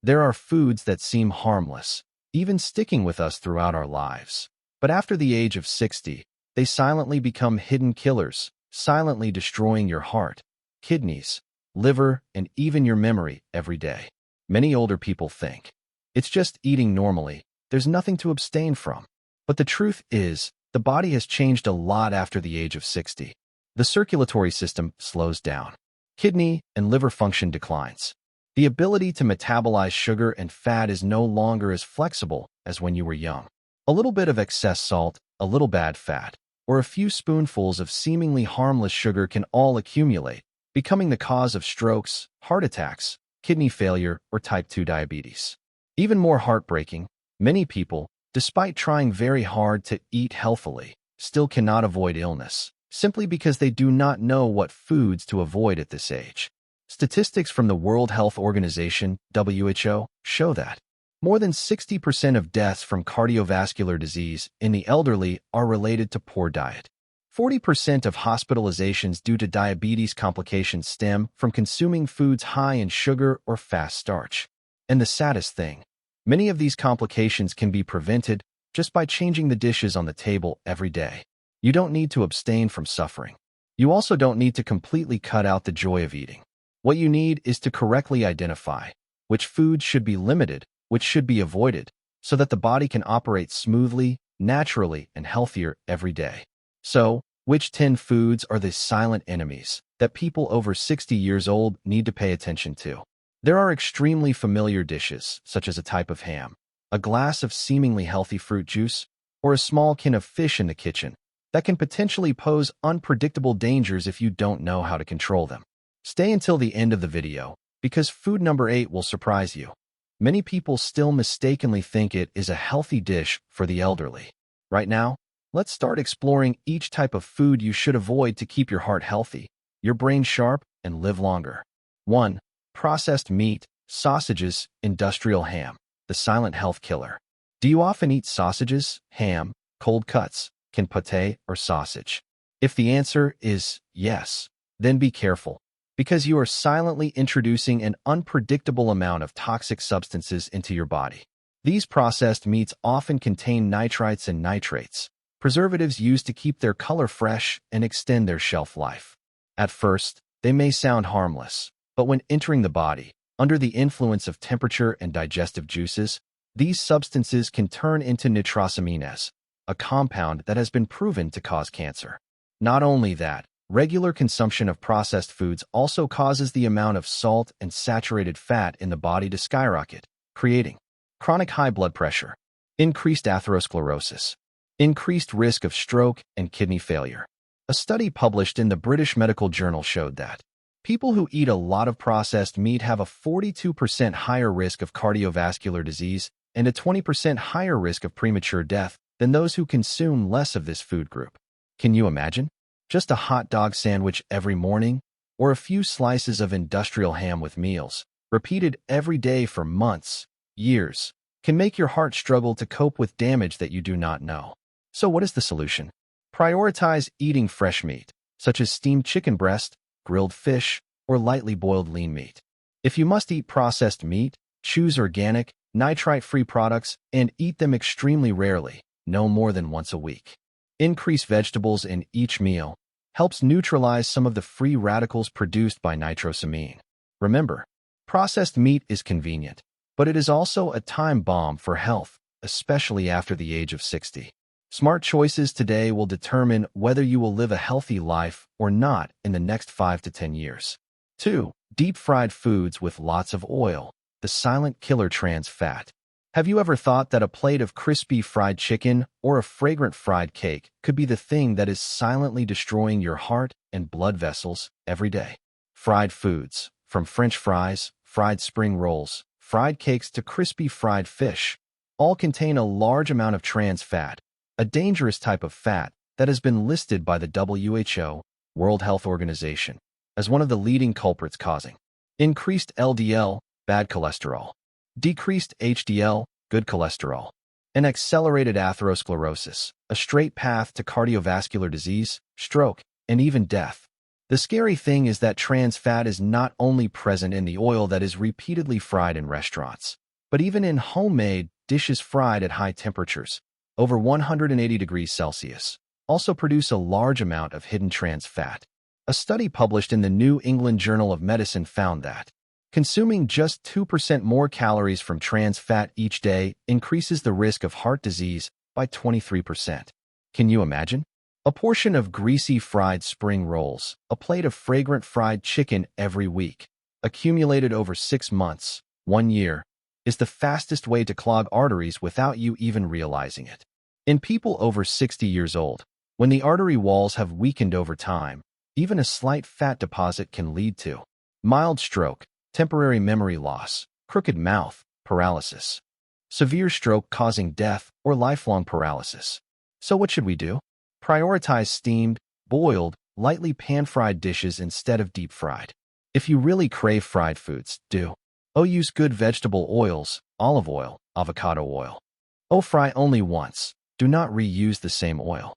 There are foods that seem harmless, even sticking with us throughout our lives. But after the age of 60, they silently become hidden killers, silently destroying your heart, kidneys, liver, and even your memory every day. Many older people think, it's just eating normally, there's nothing to abstain from. But the truth is, the body has changed a lot after the age of 60. The circulatory system slows down. Kidney and liver function declines. The ability to metabolize sugar and fat is no longer as flexible as when you were young. A little bit of excess salt, a little bad fat, or a few spoonfuls of seemingly harmless sugar can all accumulate, becoming the cause of strokes, heart attacks, kidney failure, or type 2 diabetes. Even more heartbreaking, many people, despite trying very hard to eat healthily, still cannot avoid illness, simply because they do not know what foods to avoid at this age. Statistics from the World Health Organization, WHO, show that more than 60% of deaths from cardiovascular disease in the elderly are related to poor diet. 40% of hospitalizations due to diabetes complications stem from consuming foods high in sugar or fast starch. And the saddest thing, many of these complications can be prevented just by changing the dishes on the table every day. You don't need to abstain from suffering. You also don't need to completely cut out the joy of eating. What you need is to correctly identify which foods should be limited, which should be avoided, so that the body can operate smoothly, naturally, and healthier every day. So, which 10 foods are the silent enemies that people over 60 years old need to pay attention to? There are extremely familiar dishes, such as a type of ham, a glass of seemingly healthy fruit juice, or a small can of fish in the kitchen, that can potentially pose unpredictable dangers if you don't know how to control them. Stay until the end of the video, because food number 8 will surprise you. Many people still mistakenly think it is a healthy dish for the elderly. Right now, let's start exploring each type of food you should avoid to keep your heart healthy, your brain sharp, and live longer. 1. Processed meat, sausages, industrial ham, the silent health killer. Do you often eat sausages, ham, cold cuts, pâté, or sausage? If the answer is yes, then be careful, because you are silently introducing an unpredictable amount of toxic substances into your body. These processed meats often contain nitrites and nitrates, preservatives used to keep their color fresh and extend their shelf life. At first, they may sound harmless, but when entering the body, under the influence of temperature and digestive juices, these substances can turn into nitrosamines, a compound that has been proven to cause cancer. Not only that, regular consumption of processed foods also causes the amount of salt and saturated fat in the body to skyrocket, creating chronic high blood pressure, increased atherosclerosis, increased risk of stroke and kidney failure. A study published in the British Medical Journal showed that people who eat a lot of processed meat have a 42% higher risk of cardiovascular disease and a 20% higher risk of premature death than those who consume less of this food group. Can you imagine? Just a hot dog sandwich every morning, or a few slices of industrial ham with meals, repeated every day for months, years, can make your heart struggle to cope with damage that you do not know. So what is the solution? Prioritize eating fresh meat, such as steamed chicken breast, grilled fish, or lightly boiled lean meat. If you must eat processed meat, choose organic, nitrite-free products and eat them extremely rarely, no more than once a week. Increase vegetables in each meal, helps neutralize some of the free radicals produced by nitrosamine. Remember, processed meat is convenient, but it is also a time bomb for health, especially after the age of 60. Smart choices today will determine whether you will live a healthy life or not in the next 5 to 10 years. 2. Deep-fried foods with lots of oil, the silent killer trans fat. Have you ever thought that a plate of crispy fried chicken or a fragrant fried cake could be the thing that is silently destroying your heart and blood vessels every day? Fried foods, from French fries, fried spring rolls, fried cakes to crispy fried fish, all contain a large amount of trans fat, a dangerous type of fat that has been listed by the WHO, World Health Organization, as one of the leading culprits causing increased LDL, bad cholesterol, decreased HDL, good cholesterol, and accelerated atherosclerosis, a straight path to cardiovascular disease, stroke, and even death. The scary thing is that trans fat is not only present in the oil that is repeatedly fried in restaurants, but even in homemade dishes fried at high temperatures, over 180 degrees Celsius, also produce a large amount of hidden trans fat. A study published in the New England Journal of Medicine found that consuming just 2% more calories from trans fat each day increases the risk of heart disease by 23%. Can you imagine? A portion of greasy fried spring rolls, a plate of fragrant fried chicken every week, accumulated over 6 months, 1 year, is the fastest way to clog arteries without you even realizing it. In people over 60 years old, when the artery walls have weakened over time, even a slight fat deposit can lead to mild stroke, temporary memory loss, crooked mouth, paralysis, severe stroke causing death, or lifelong paralysis. So what should we do? Prioritize steamed, boiled, lightly pan-fried dishes instead of deep-fried. If you really crave fried foods, use good vegetable oils, olive oil, avocado oil. Fry only once. Do not reuse the same oil.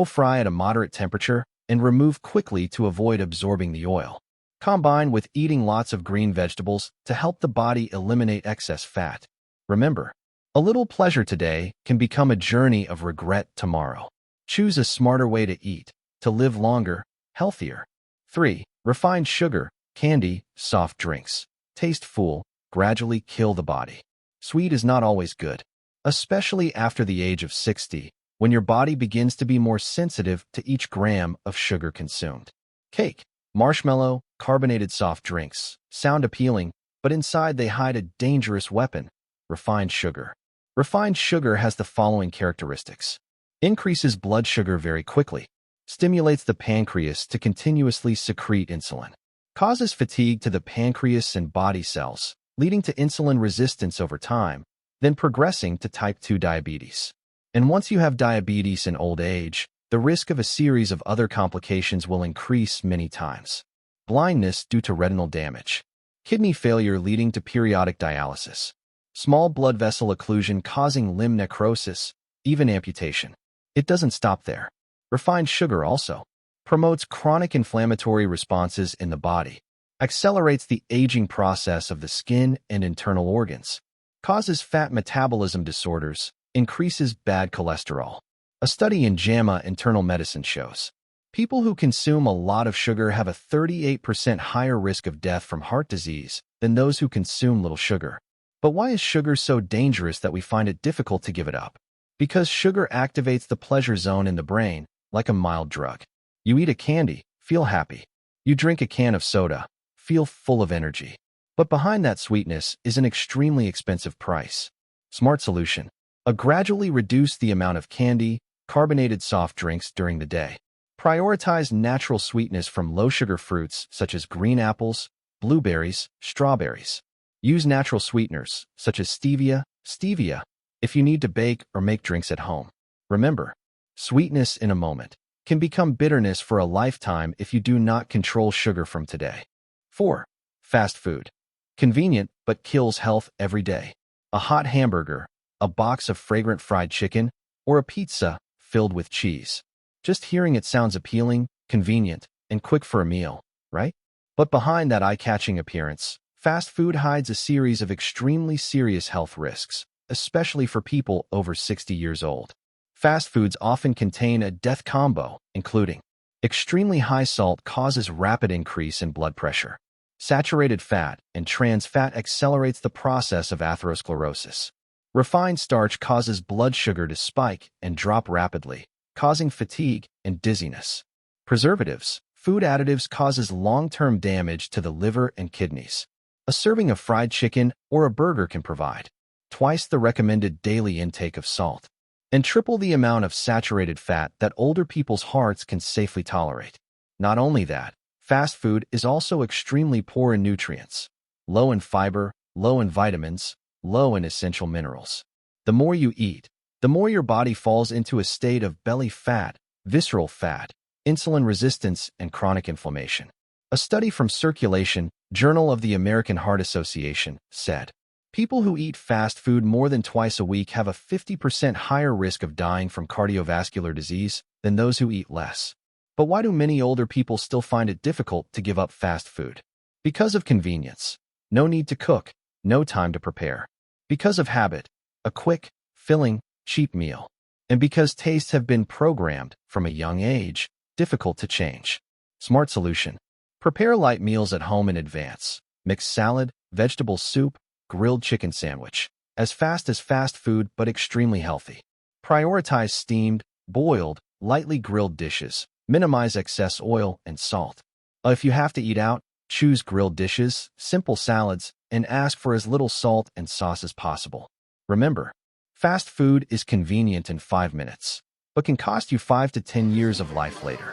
Fry at a moderate temperature and remove quickly to avoid absorbing the oil. Combine with eating lots of green vegetables to help the body eliminate excess fat. Remember, a little pleasure today can become a journey of regret tomorrow. Choose a smarter way to eat, to live longer, healthier. 3. Refined sugar, candy, soft drinks. Taste full, gradually kill the body. Sweet is not always good, especially after the age of 60, when your body begins to be more sensitive to each gram of sugar consumed. Cake, marshmallow, carbonated soft drinks sound appealing, but inside they hide a dangerous weapon: refined sugar. Refined sugar has the following characteristics: increases blood sugar very quickly, stimulates the pancreas to continuously secrete insulin, causes fatigue to the pancreas and body cells, leading to insulin resistance over time, then progressing to type 2 diabetes. And once you have diabetes in old age, the risk of a series of other complications will increase many times. Blindness due to retinal damage, kidney failure leading to periodic dialysis, small blood vessel occlusion causing limb necrosis, even amputation. It doesn't stop there. Refined sugar also promotes chronic inflammatory responses in the body, accelerates the aging process of the skin and internal organs, causes fat metabolism disorders, increases bad cholesterol. A study in JAMA Internal Medicine shows people who consume a lot of sugar have a 38% higher risk of death from heart disease than those who consume little sugar. But why is sugar so dangerous that we find it difficult to give it up? Because sugar activates the pleasure zone in the brain, like a mild drug. You eat a candy, feel happy. You drink a can of soda, feel full of energy. But behind that sweetness is an extremely expensive price. Smart solution: gradually reduce the amount of candy, carbonated soft drinks during the day. Prioritize natural sweetness from low-sugar fruits such as green apples, blueberries, strawberries. Use natural sweeteners such as stevia, if you need to bake or make drinks at home. Remember, sweetness in a moment can become bitterness for a lifetime if you do not control sugar from today. 4. Fast food. Convenient, but kills health every day. A hot hamburger, a box of fragrant fried chicken, or a pizza filled with cheese. Just hearing it sounds appealing, convenient, and quick for a meal, right? But behind that eye-catching appearance, fast food hides a series of extremely serious health risks, especially for people over 60 years old. Fast foods often contain a death combo, including extremely high salt causes rapid increase in blood pressure. Saturated fat and trans fat accelerates the process of atherosclerosis. Refined starch causes blood sugar to spike and drop rapidly, causing fatigue and dizziness. Preservatives, food additives causes long-term damage to the liver and kidneys. A serving of fried chicken or a burger can provide twice the recommended daily intake of salt and triple the amount of saturated fat that older people's hearts can safely tolerate. Not only that, fast food is also extremely poor in nutrients, low in fiber, low in vitamins, low in essential minerals. The more you eat, the more your body falls into a state of belly fat, visceral fat, insulin resistance, and chronic inflammation. A study from Circulation, Journal of the American Heart Association, said, people who eat fast food more than twice a week have a 50% higher risk of dying from cardiovascular disease than those who eat less. But why do many older people still find it difficult to give up fast food? Because of convenience. No need to cook, no time to prepare. Because of habit. A quick, filling, cheap meal. And because tastes have been programmed from a young age, difficult to change. Smart solution. Prepare light meals at home in advance. Mix salad, vegetable soup, grilled chicken sandwich. As fast food, but extremely healthy. Prioritize steamed, boiled, lightly grilled dishes. Minimize excess oil and salt. If you have to eat out, choose grilled dishes, simple salads, and ask for as little salt and sauce as possible. Remember, fast food is convenient in 5 minutes, but can cost you 5 to 10 years of life later.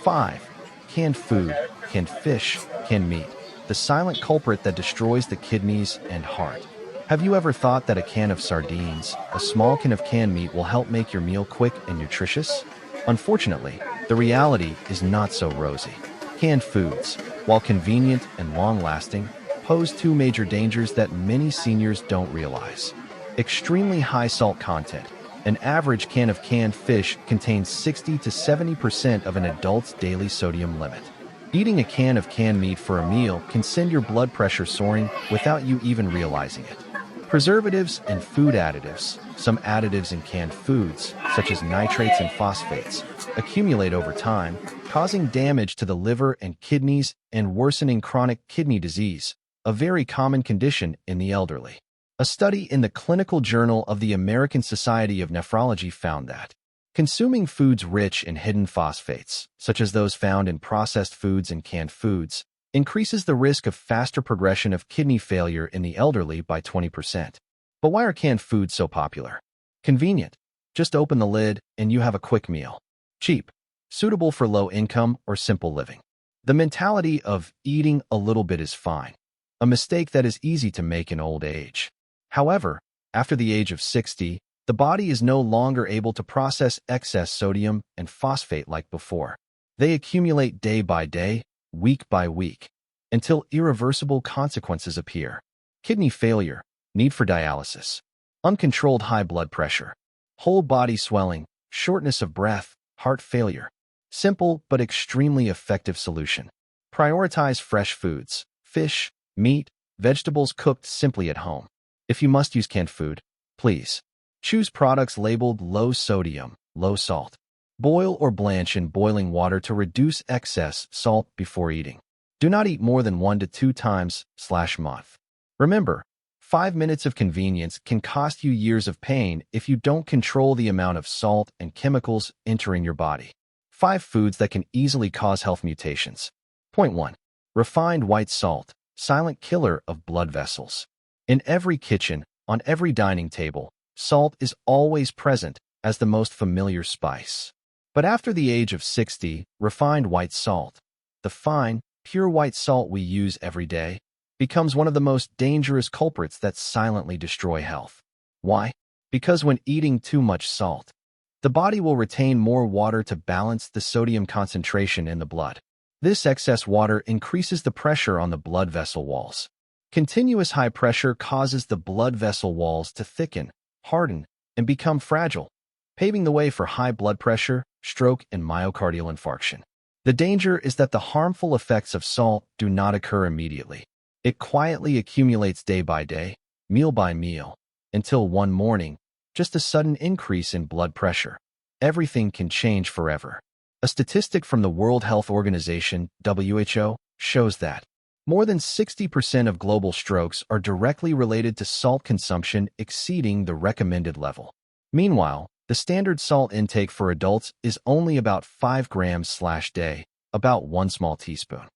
5. Canned food, canned fish, canned meat. The silent culprit that destroys the kidneys and heart. Have you ever thought that a can of sardines, a small can of canned meat, will help make your meal quick and nutritious? Unfortunately, the reality is not so rosy. Canned foods, while convenient and long-lasting, pose 2 major dangers that many seniors don't realize. Extremely high salt content. An average can of canned fish contains 60 to 70% of an adult's daily sodium limit. Eating a can of canned meat for a meal can send your blood pressure soaring without you even realizing it. Preservatives and food additives. Some additives in canned foods, such as nitrates and phosphates, accumulate over time, causing damage to the liver and kidneys and worsening chronic kidney disease, a very common condition in the elderly. A study in the Clinical Journal of the American Society of Nephrology found that consuming foods rich in hidden phosphates, such as those found in processed foods and canned foods, increases the risk of faster progression of kidney failure in the elderly by 20%. But why are canned foods so popular? Convenient. Just open the lid and you have a quick meal. Cheap. Suitable for low income or simple living. The mentality of eating a little bit is fine. A mistake that is easy to make in old age. However, after the age of 60, the body is no longer able to process excess sodium and phosphate like before. They accumulate day by day, week by week, until irreversible consequences appear. Kidney failure, need for dialysis, uncontrolled high blood pressure, whole body swelling, shortness of breath, heart failure. Simple but extremely effective solution. Prioritize fresh foods, fish, meat, vegetables cooked simply at home. If you must use canned food, please choose products labeled low sodium, low salt. Boil or blanch in boiling water to reduce excess salt before eating. Do not eat more than 1 to 2 times/month. Remember, 5 minutes of convenience can cost you years of pain if you don't control the amount of salt and chemicals entering your body. 5 foods that can easily cause health mutations. Point 1. Refined white salt, silent killer of blood vessels. In every kitchen, on every dining table, salt is always present as the most familiar spice. But after the age of 60, refined white salt, the fine, pure white salt we use every day, becomes one of the most dangerous culprits that silently destroy health. Why? Because when eating too much salt, the body will retain more water to balance the sodium concentration in the blood. This excess water increases the pressure on the blood vessel walls. Continuous high pressure causes the blood vessel walls to thicken, harden, and become fragile, paving the way for high blood pressure, stroke, and myocardial infarction. The danger is that the harmful effects of salt do not occur immediately. It quietly accumulates day by day, meal by meal, until one morning, just a sudden increase in blood pressure. Everything can change forever. A statistic from the World Health Organization, WHO, shows that more than 60% of global strokes are directly related to salt consumption exceeding the recommended level. Meanwhile, the standard salt intake for adults is only about 5 grams/day, about 1 small teaspoon.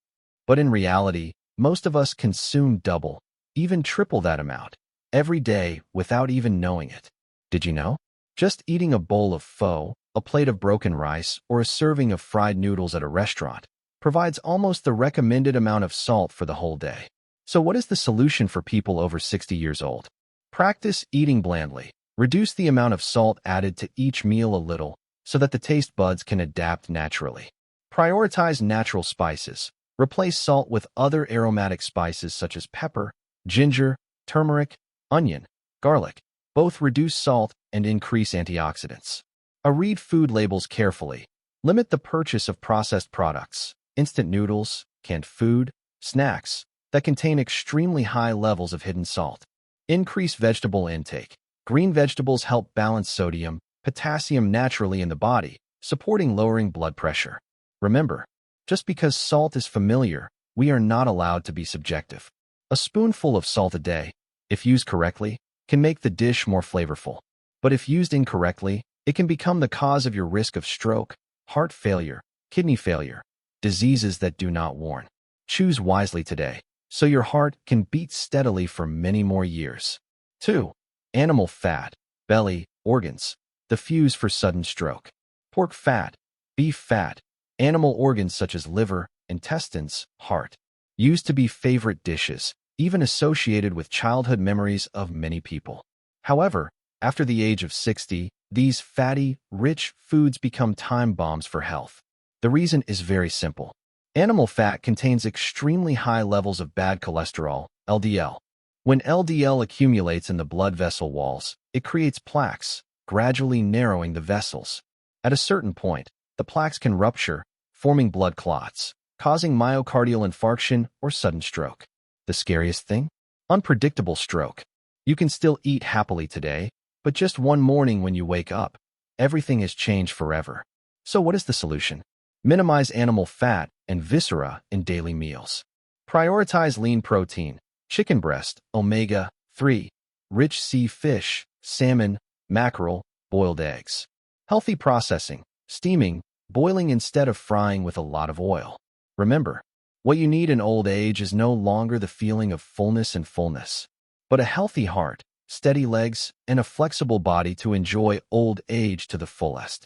But in reality, most of us consume double, even triple that amount, every day without even knowing it. Did you know? Just eating a bowl of pho, a plate of broken rice, or a serving of fried noodles at a restaurant provides almost the recommended amount of salt for the whole day. So what is the solution for people over 60 years old? Practice eating blandly. Reduce the amount of salt added to each meal a little so that the taste buds can adapt naturally. Prioritize natural spices. Replace salt with other aromatic spices such as pepper, ginger, turmeric, onion, garlic. Both reduce salt and increase antioxidants. Read food labels carefully. Limit the purchase of processed products, instant noodles, canned food, snacks that contain extremely high levels of hidden salt. Increase vegetable intake. Green vegetables help balance sodium, potassium naturally in the body, supporting lowering blood pressure. Remember, just because salt is familiar, we are not allowed to be subjective. A spoonful of salt a day, if used correctly, can make the dish more flavorful. But if used incorrectly, it can become the cause of your risk of stroke, heart failure, kidney failure, diseases that do not warn. Choose wisely today, so your heart can beat steadily for many more years. 2. Animal fat, belly, organs, the fuse for sudden stroke. Pork fat, beef fat, animal organs such as liver, intestines, heart, used to be favorite dishes, even associated with childhood memories of many people. However, after the age of 60, these fatty, rich foods become time bombs for health. The reason is very simple. Animal fat contains extremely high levels of bad cholesterol, LDL. When LDL accumulates in the blood vessel walls, it creates plaques, gradually narrowing the vessels. At a certain point, the plaques can rupture, forming blood clots, causing myocardial infarction or sudden stroke. The scariest thing? Unpredictable stroke. You can still eat happily today, but just one morning when you wake up, everything has changed forever. So what is the solution? Minimize animal fat and viscera in daily meals. Prioritize lean protein, chicken breast, omega-3, rich sea fish, salmon, mackerel, boiled eggs. Healthy processing, steaming, boiling instead of frying with a lot of oil. Remember, what you need in old age is no longer the feeling of fullness, but a healthy heart, steady legs, and a flexible body to enjoy old age to the fullest.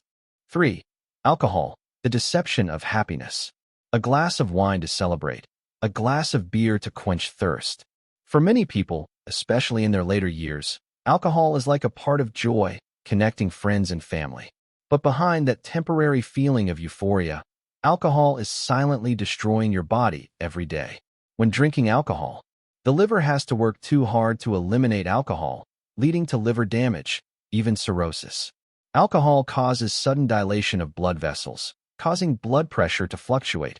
3. Alcohol, the deception of happiness. A glass of wine to celebrate, a glass of beer to quench thirst. For many people, especially in their later years, alcohol is like a part of joy, connecting friends and family. But behind that temporary feeling of euphoria, alcohol is silently destroying your body every day. When drinking alcohol, the liver has to work too hard to eliminate alcohol, leading to liver damage, even cirrhosis. Alcohol causes sudden dilation of blood vessels, causing blood pressure to fluctuate,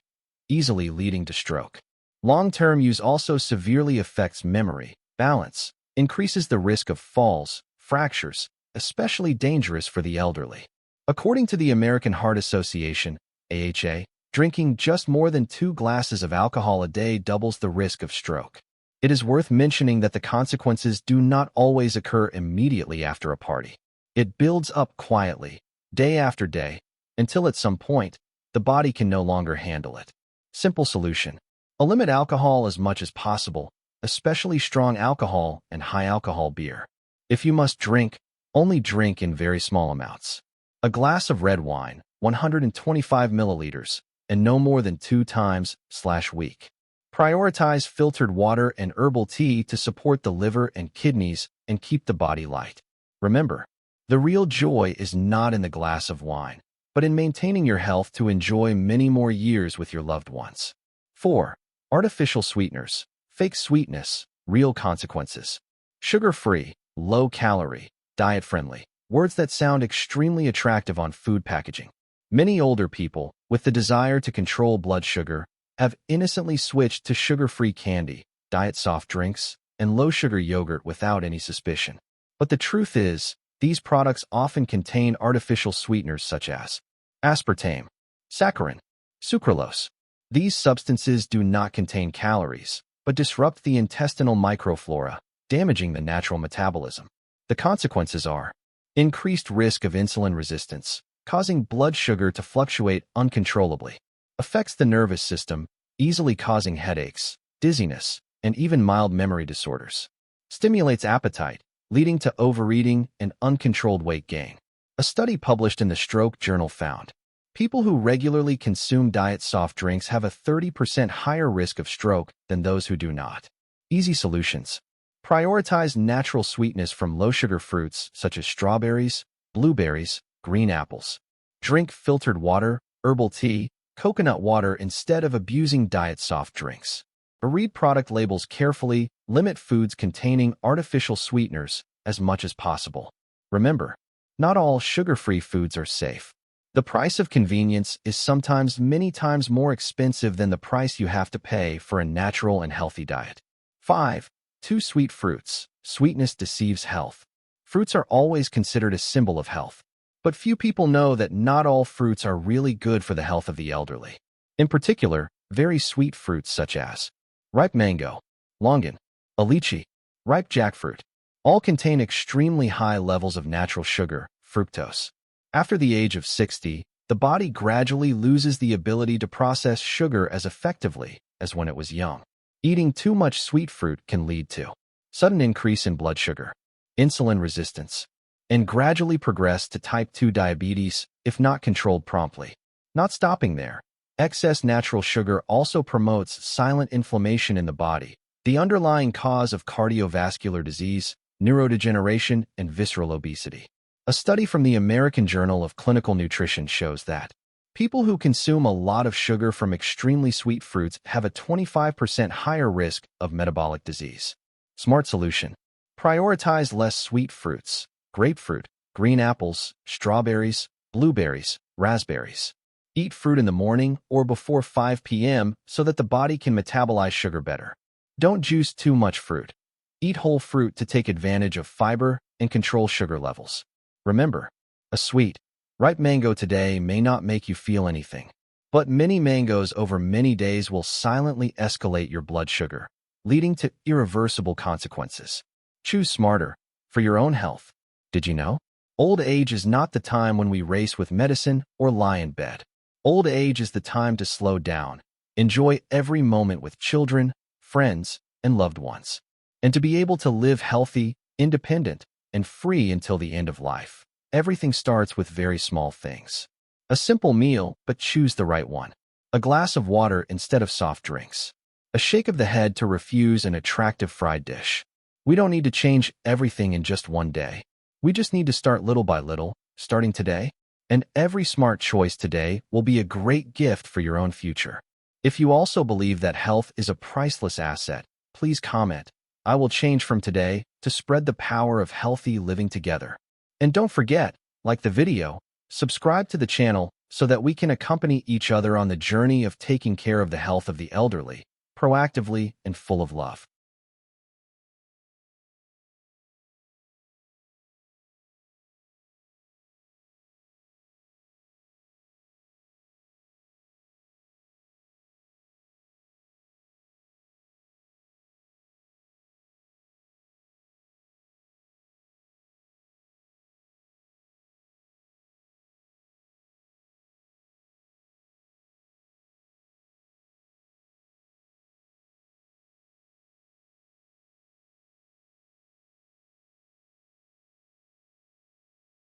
easily leading to stroke. Long-term use also severely affects memory, balance, increases the risk of falls, fractures, especially dangerous for the elderly. According to the American Heart Association, AHA, drinking just more than 2 glasses of alcohol a day doubles the risk of stroke. It is worth mentioning that the consequences do not always occur immediately after a party. It builds up quietly, day after day, until at some point, the body can no longer handle it. Simple solution. Limit alcohol as much as possible, especially strong alcohol and high-alcohol beer. If you must drink, only drink in very small amounts. A glass of red wine, 125 milliliters, and no more than 2 times/week. Prioritize filtered water and herbal tea to support the liver and kidneys and keep the body light. Remember, the real joy is not in the glass of wine, but in maintaining your health to enjoy many more years with your loved ones. 4. Artificial sweeteners, fake sweetness, real consequences. Sugar-free, low-calorie, diet-friendly. Words that sound extremely attractive on food packaging. Many older people, with the desire to control blood sugar, have innocently switched to sugar-free candy, diet soft drinks, and low-sugar yogurt without any suspicion. But the truth is, these products often contain artificial sweeteners such as aspartame, saccharin, sucralose. These substances do not contain calories, but disrupt the intestinal microflora, damaging the natural metabolism. The consequences are increased risk of insulin resistance, causing blood sugar to fluctuate uncontrollably. Affects the nervous system, easily causing headaches, dizziness, and even mild memory disorders. Stimulates appetite, leading to overeating and uncontrolled weight gain. A study published in the Stroke Journal found people who regularly consume diet soft drinks have a 30% higher risk of stroke than those who do not. Easy solutions. Prioritize natural sweetness from low-sugar fruits such as strawberries, blueberries, green apples. Drink filtered water, herbal tea, coconut water instead of abusing diet soft drinks. Read product labels carefully, limit foods containing artificial sweeteners as much as possible. Remember, not all sugar-free foods are safe. The price of convenience is sometimes many times more expensive than the price you have to pay for a natural and healthy diet. 5. Too sweet fruits. Sweetness deceives health. Fruits are always considered a symbol of health, but few people know that not all fruits are really good for the health of the elderly. In particular, very sweet fruits such as ripe mango, longan, a lychee, ripe jackfruit, all contain extremely high levels of natural sugar, fructose. After the age of 60, the body gradually loses the ability to process sugar as effectively as when it was young. Eating too much sweet fruit can lead to sudden increase in blood sugar, insulin resistance, and gradually progress to type 2 diabetes if not controlled promptly. Not stopping there, excess natural sugar also promotes silent inflammation in the body, the underlying cause of cardiovascular disease, neurodegeneration, and visceral obesity. A study from the American Journal of Clinical Nutrition shows that people who consume a lot of sugar from extremely sweet fruits have a 25% higher risk of metabolic disease. Smart solution. Prioritize less sweet fruits: grapefruit, green apples, strawberries, blueberries, raspberries. Eat fruit in the morning or before 5 p.m. so that the body can metabolize sugar better. Don't juice too much fruit. Eat whole fruit to take advantage of fiber and control sugar levels. Remember, a sweet, ripe mango today may not make you feel anything, but many mangoes over many days will silently escalate your blood sugar, leading to irreversible consequences. Choose smarter for your own health. Did you know? Old age is not the time when we race with medicine or lie in bed. Old age is the time to slow down, enjoy every moment with children, friends, and loved ones, and to be able to live healthy, independent, and free until the end of life. Everything starts with very small things. A simple meal, but choose the right one. A glass of water instead of soft drinks. A shake of the head to refuse an attractive fried dish. We don't need to change everything in just one day. We just need to start little by little, starting today. And every smart choice today will be a great gift for your own future. If you also believe that health is a priceless asset, please comment. I will change from today to spread the power of healthy living together. And don't forget, like the video, subscribe to the channel so that we can accompany each other on the journey of taking care of the health of the elderly, proactively and full of love.